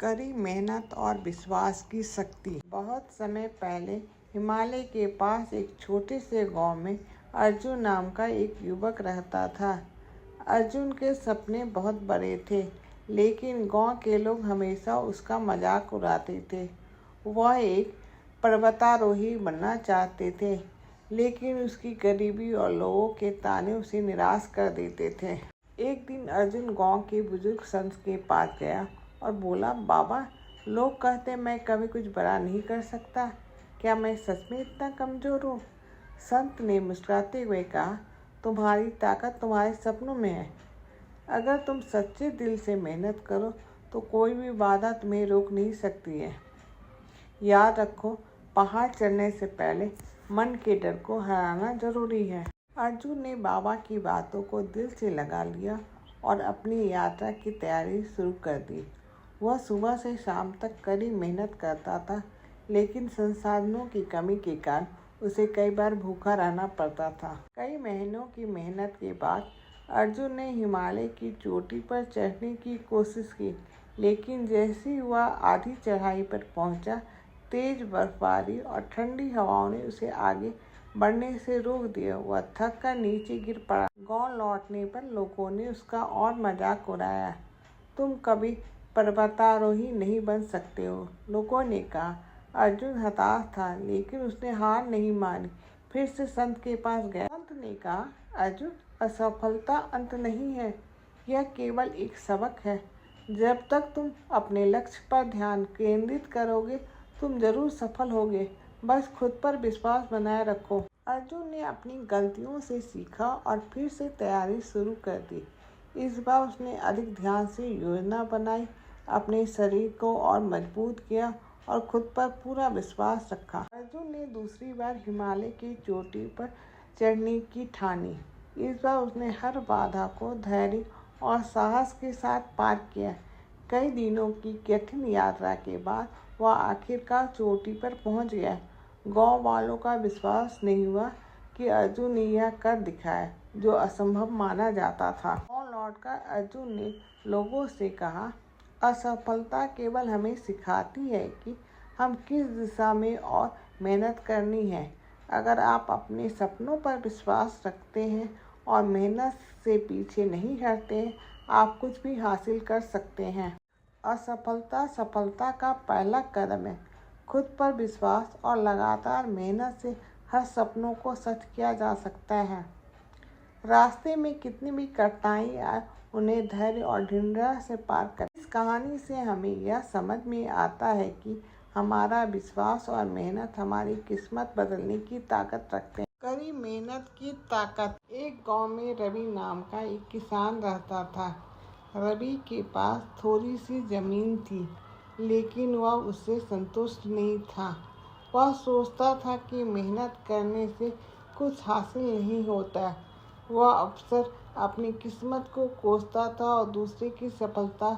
कड़ी मेहनत और विश्वास की शक्ति। बहुत समय पहले हिमालय के पास एक छोटे से गांव में अर्जुन नाम का एक युवक रहता था। अर्जुन के सपने बहुत बड़े थे, लेकिन गांव के लोग हमेशा उसका मजाक उड़ाते थे। वह एक पर्वतारोही बनना चाहते थे, लेकिन उसकी गरीबी और लोगों के ताने उसे निराश कर देते थे। एक दिन अर्जुन गांव के बुजुर्ग संत के पास गया और बोला, बाबा, लोग कहते मैं कभी कुछ बड़ा नहीं कर सकता, क्या मैं सच में इतना कमज़ोर हूँ? संत ने मुस्कुराते हुए कहा, तुम्हारी ताकत तुम्हारे सपनों में है। अगर तुम सच्चे दिल से मेहनत करो तो कोई भी बाधा तुम्हें रोक नहीं सकती है। याद रखो, पहाड़ चढ़ने से पहले मन के डर को हराना जरूरी है। अर्जुन ने बाबा की बातों को दिल से लगा लिया और अपनी यात्रा की तैयारी शुरू कर दी। वह सुबह से शाम तक कड़ी मेहनत करता था, लेकिन संसाधनों की कमी के कारण उसे कई बार भूखा रहना पड़ता था। कई महीनों की मेहनत के बाद अर्जुन ने हिमालय की चोटी पर चढ़ने की कोशिश की, लेकिन जैसे ही वह आधी चढ़ाई पर पहुंचा, तेज बर्फबारी और ठंडी हवाओं ने उसे आगे बढ़ने से रोक दिया। वह थक कर नीचे गिर पड़ा। गांव लौटने पर लोगों ने उसका और मजाक उड़ाया, तुम कभी पर्वतारोही नहीं बन सकते हो। लोगों ने कहा। अर्जुन हताश था, लेकिन उसने हार नहीं मानी। फिर से संत के पास गया। संत ने कहा, अर्जुन, असफलता अंत नहीं है, यह केवल एक सबक है। जब तक तुम अपने लक्ष्य पर ध्यान केंद्रित करोगे, तुम जरूर सफल होगे। बस खुद पर विश्वास बनाए रखो। अर्जुन ने अपनी गलतियों से सीखा और फिर से तैयारी शुरू कर दी। इस बार उसने अधिक ध्यान से योजना बनाई, अपने शरीर को और मजबूत किया और खुद पर पूरा विश्वास रखा। अर्जुन ने दूसरी बार हिमालय की चोटी पर चढ़ने की ठानी। इस बार उसने हर बाधा को धैर्य और साहस के साथ पार किया। कई दिनों की कठिन यात्रा के बाद वह आखिरकार चोटी पर पहुंच गया। गांव वालों का विश्वास नहीं हुआ कि अर्जुन ने यह कर दिखाया जो असंभव माना जाता था। गांव लौटकर अर्जुन ने लोगों से कहा, असफलता केवल हमें सिखाती है कि हम किस दिशा में और मेहनत करनी है। अगर आप अपने सपनों पर विश्वास रखते हैं और मेहनत से पीछे नहीं हटते हैं, आप कुछ भी हासिल कर सकते हैं। असफलता सफलता का पहला कदम है। खुद पर विश्वास और लगातार मेहनत से हर सपनों को सच किया जा सकता है। रास्ते में कितनी भी कठिनाई आए, उन्हें धैर्य और दृढ़ता से पार करें। इस कहानी से हमें यह समझ में आता है कि हमारा विश्वास और मेहनत हमारी किस्मत बदलने की ताकत रखते हैं। कड़ी मेहनत की ताकत। एक गांव में रवि नाम का एक किसान रहता था। रवि के पास थोड़ी सी जमीन थी, लेकिन वह उससे संतुष्ट नहीं था। वह सोचता था कि मेहनत करने से कुछ हासिल नहीं होता। वह अक्सर अपनी किस्मत को कोसता था और दूसरे की सफलता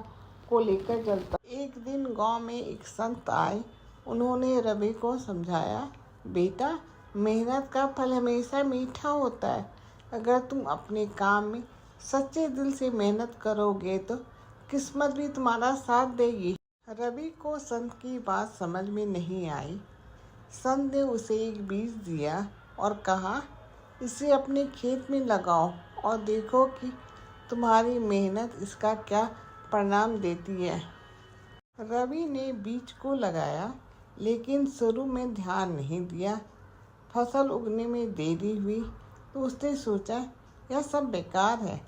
को लेकर जलता। एक दिन गांव में एक संत आए। उन्होंने रवि को समझाया, बेटा, मेहनत का फल हमेशा मीठा होता है। अगर तुम अपने काम में सच्चे दिल से मेहनत करोगे तो किस्मत भी तुम्हारा साथ देगी। रवि को संत की बात समझ में नहीं आई। संत ने उसे एक बीज दिया और कहा, इसे अपने खेत में लगाओ और देखो कि तुम्हारी मेहनत इसका क्या परिणाम देती है। रवि ने बीज को लगाया, लेकिन शुरू में ध्यान नहीं दिया। फसल उगने में देरी हुई तो उसने सोचा, यह सब बेकार है।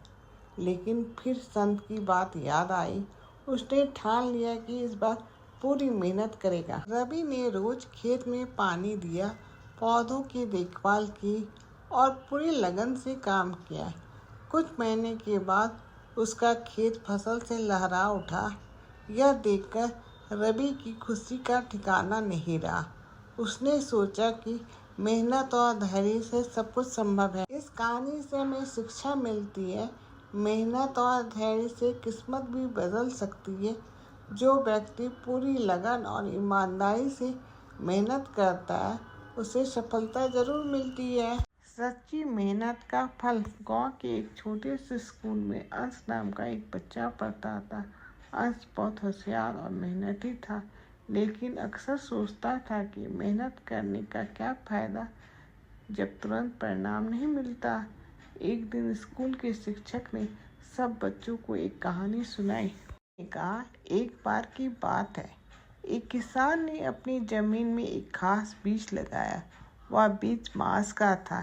लेकिन फिर संत की बात याद आई। उसने ठान लिया कि इस बार पूरी मेहनत करेगा। रवि ने रोज खेत में पानी दिया, पौधों की देखभाल की और पूरी लगन से काम किया। कुछ महीने के बाद उसका खेत फसल से लहरा उठा। यह देखकर रवि की खुशी का ठिकाना नहीं रहा। उसने सोचा कि मेहनत और धैर्य से सब कुछ संभव है। इस कहानी से हमें शिक्षा मिलती है, मेहनत और धैर्य से किस्मत भी बदल सकती है। जो व्यक्ति पूरी लगन और ईमानदारी से मेहनत करता है, उसे सफलता जरूर मिलती है। सच्ची मेहनत का फल। गांव के एक छोटे से स्कूल में अंश नाम का एक बच्चा पढ़ता था। अंश बहुत होशियार और मेहनती था, लेकिन अक्सर सोचता था कि मेहनत करने का क्या फ़ायदा जब तुरंत परिणाम नहीं मिलता। एक दिन स्कूल के शिक्षक ने सब बच्चों को एक कहानी सुनाई। कहा, एक बार की बात है, एक किसान ने अपनी जमीन में एक खास बीज लगाया। वह बीज मांस का था।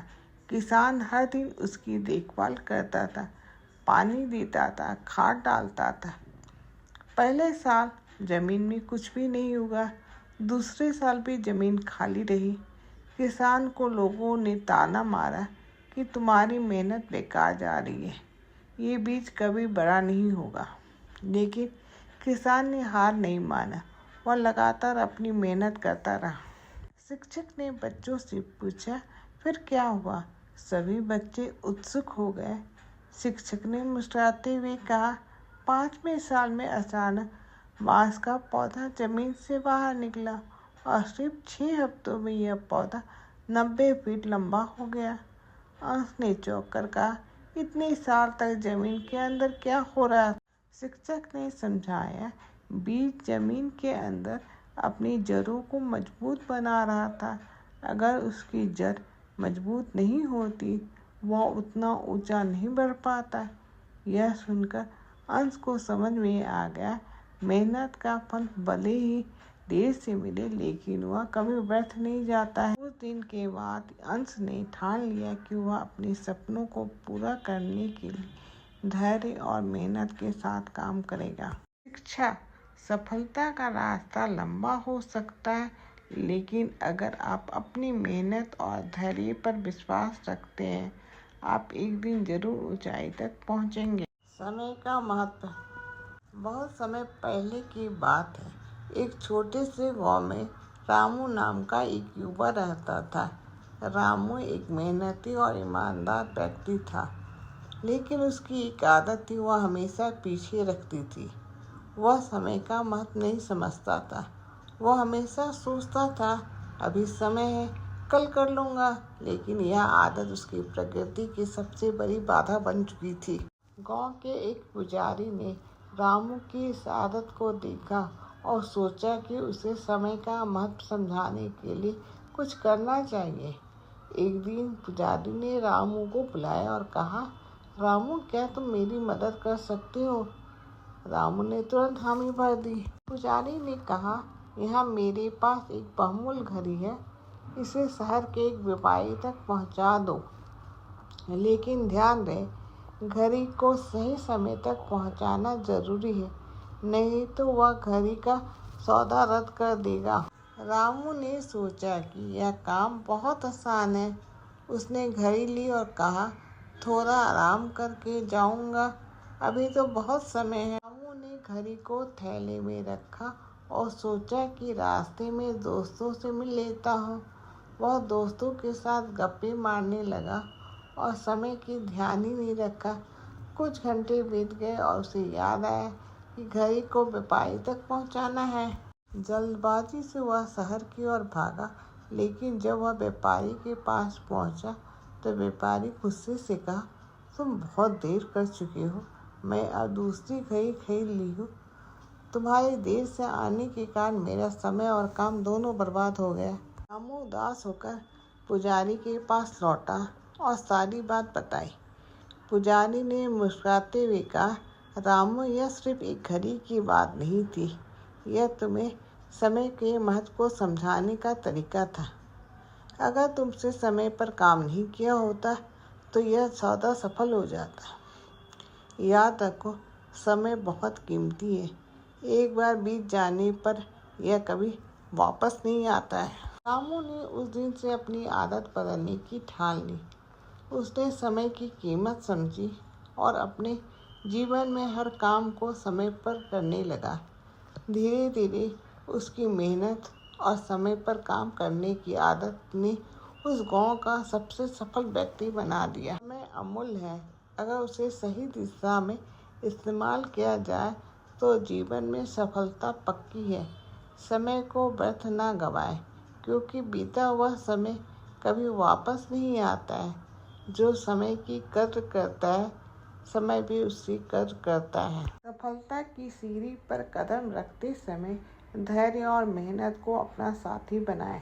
किसान हर दिन उसकी देखभाल करता था, पानी देता था, खाद डालता था। पहले साल जमीन में कुछ भी नहीं उगा। दूसरे साल भी जमीन खाली रही। किसान को लोगों ने ताना मारा कि तुम्हारी मेहनत बेकार जा रही है, ये बीज कभी बड़ा नहीं होगा। लेकिन किसान ने हार नहीं माना। वह लगातार अपनी मेहनत करता रहा। शिक्षक ने बच्चों से पूछा, फिर क्या हुआ? सभी बच्चे उत्सुक हो गए। शिक्षक ने मुस्कुराते हुए कहा, 5वें साल में अचानक बांस का पौधा जमीन से बाहर निकला और सिर्फ 6 हफ्तों में यह पौधा 90 फीट लंबा हो गया। अंश ने चौंक कर कहा, इतने साल तक जमीन के अंदर क्या हो रहा था? शिक्षक ने समझाया, बीज जमीन के अंदर अपनी जड़ों को मजबूत बना रहा था। अगर उसकी जड़ मजबूत नहीं होती, वह उतना ऊंचा नहीं बढ़ पाता। यह सुनकर अंश को समझ में आ गया, मेहनत का फल भले ही देर से मिले, लेकिन वह कभी व्यर्थ नहीं जाता है। उस दिन के बाद अंश ने ठान लिया कि वह अपने सपनों को पूरा करने के लिए धैर्य और मेहनत के साथ काम करेगा। शिक्षा, सफलता का रास्ता लंबा हो सकता है, लेकिन अगर आप अपनी मेहनत और धैर्य पर विश्वास रखते हैं, आप एक दिन जरूर ऊंचाई तक पहुंचेंगे। समय का महत्व। बहुत समय पहले की बात है, एक छोटे से गांव में रामू नाम का एक युवा रहता था। रामू एक मेहनती और ईमानदार व्यक्ति था, लेकिन उसकी एक आदत थी, वह हमेशा पीछे रखती थी। वह समय का महत्व नहीं समझता था। वह हमेशा सोचता था, अभी समय है, कल कर लूँगा। लेकिन यह आदत उसकी प्रगति की सबसे बड़ी बाधा बन चुकी थी। गांव के एक पुजारी ने रामू की इस आदत को देखा और सोचा कि उसे समय का महत्व समझाने के लिए कुछ करना चाहिए। एक दिन पुजारी ने रामू को बुलाया और कहा, रामू, क्या तुम मेरी मदद कर सकते हो? रामू ने तुरंत हामी भर दी। पुजारी ने कहा, यहाँ मेरे पास एक बहुमूल्य घड़ी है, इसे शहर के एक व्यापारी तक पहुँचा दो। लेकिन ध्यान रहे, घड़ी को सही समय तक पहुँचाना जरूरी है, नहीं तो वह घड़ी का सौदा रद्द कर देगा। रामू ने सोचा कि यह काम बहुत आसान है। उसने घड़ी ली और कहा, थोड़ा आराम करके जाऊंगा, अभी तो बहुत समय है। रामू ने घड़ी को थैले में रखा और सोचा कि रास्ते में दोस्तों से मिल लेता हूँ। वह दोस्तों के साथ गप्पे मारने लगा और समय की ध्यान ही नहीं रखा। कुछ घंटे बीत गए और उसे याद आया कि घड़ी को व्यापारी तक पहुँचाना है। जल्दबाजी से वह शहर की ओर भागा, लेकिन जब वह व्यापारी के पास पहुँचा तो व्यापारी गुस्से से कहा, तुम बहुत देर कर चुके हो, मैं अब दूसरी घड़ी खरीद ली हूँ। तुम्हारी देर से आने के कारण मेरा समय और काम दोनों बर्बाद हो गया। रामू उदास होकर पुजारी के पास लौटा और सारी बात बताई। पुजारी ने मुस्कुराते हुए कहा, रामू, यह सिर्फ एक घड़ी की बात नहीं थी, यह तुम्हें समय के महत्व को समझाने का तरीका था। अगर तुमसे समय पर काम नहीं किया होता तो यह सौदा सफल हो जाता। याद रखो, समय बहुत कीमती है, एक बार बीत जाने पर यह कभी वापस नहीं आता है। रामू ने उस दिन से अपनी आदत बदलने की ठान ली। उसने समय की कीमत समझी और अपने जीवन में हर काम को समय पर करने लगा। धीरे धीरे उसकी मेहनत और समय पर काम करने की आदत ने उस गांव का सबसे सफल व्यक्ति बना दिया। समय अमूल्य है, अगर उसे सही दिशा में इस्तेमाल किया जाए तो जीवन में सफलता पक्की है। समय को व्यर्थ ना गवाएं, क्योंकि बीता हुआ समय कभी वापस नहीं आता है। जो समय की कद्र करता है समय भी उसकी कद्र करता है। सफलता की सीढ़ी पर कदम रखते समय धैर्य और मेहनत को अपना साथी बनाएं।